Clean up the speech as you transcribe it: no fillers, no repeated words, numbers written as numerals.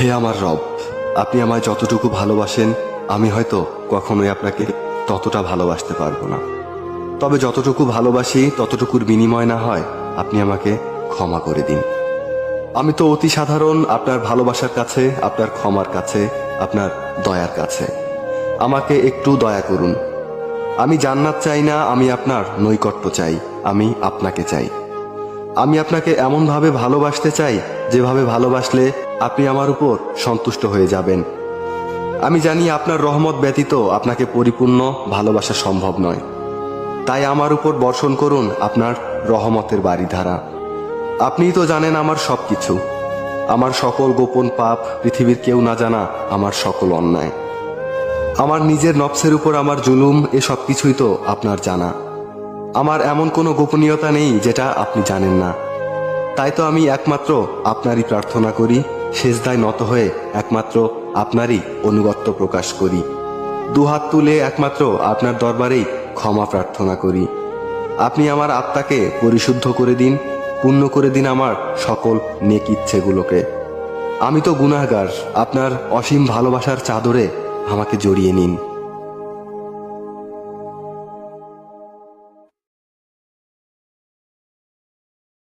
হে আমার রব, আপনি আমায় যতটুকু ভালোবাসেন আমি হয়তো কখনোই আপনাকে ততটা ভালোবাসতে পারবো না। তবে যতটুকু ভালোবাসি ততটুকুর বিনিময় না হয় আপনি আমাকে ক্ষমা করে দিন। আমি তো অতি সাধারণ আপনার ভালোবাসার কাছে, আপনার ক্ষমার কাছে, আপনার দয়ার কাছে। আমাকে একটু দয়া করুন। আমি জান্নাত চাই না, আমি আপনার নৈকট্য চাই, আমি আপনাকে চাই। আমি আপনাকে এমনভাবে ভালোবাসতে চাই যেভাবে ভালোবাসলে আপনি আমার উপর সন্তুষ্ট হয়ে যাবেন। আমি জানি আপনার রহমত ব্যতীত আপনাকে পরিপূর্ণ ভালোবাসা সম্ভব নয়। তাই আমার উপর বর্ষণ করুন আপনার রহমতের বারিধারা। আপনিই তো জানেন আমার সবকিছু, আমার সকল গোপন পাপ, পৃথিবীর কেউ না জানা আমার সকল অন্যায়, আমার নিজের নফসের উপর আমার জুলুম, এ সব কিছুই তো আপনার জানা। আমার এমন কোনো গোপনীয়তা নেই যেটা আপনি জানেন না। তাই তো আমি একমাত্র আপনারই প্রার্থনা করি, সেজদায় নত হয়ে একমাত্র আপনারই অনুগত্য প্রকাশ করি, দুহাত তুলে একমাত্র আপনার দরবারেই ক্ষমা প্রার্থনা করি। আপনি আমার আত্মাকে পরিশুদ্ধ করে দিন, পূর্ণ করে দিন আমার সকল নেক ইচ্ছেগুলোকে। আমি তো গুনাহগার, আপনার অসীম ভালোবাসার চাদরে আমাকে জড়িয়ে নিন।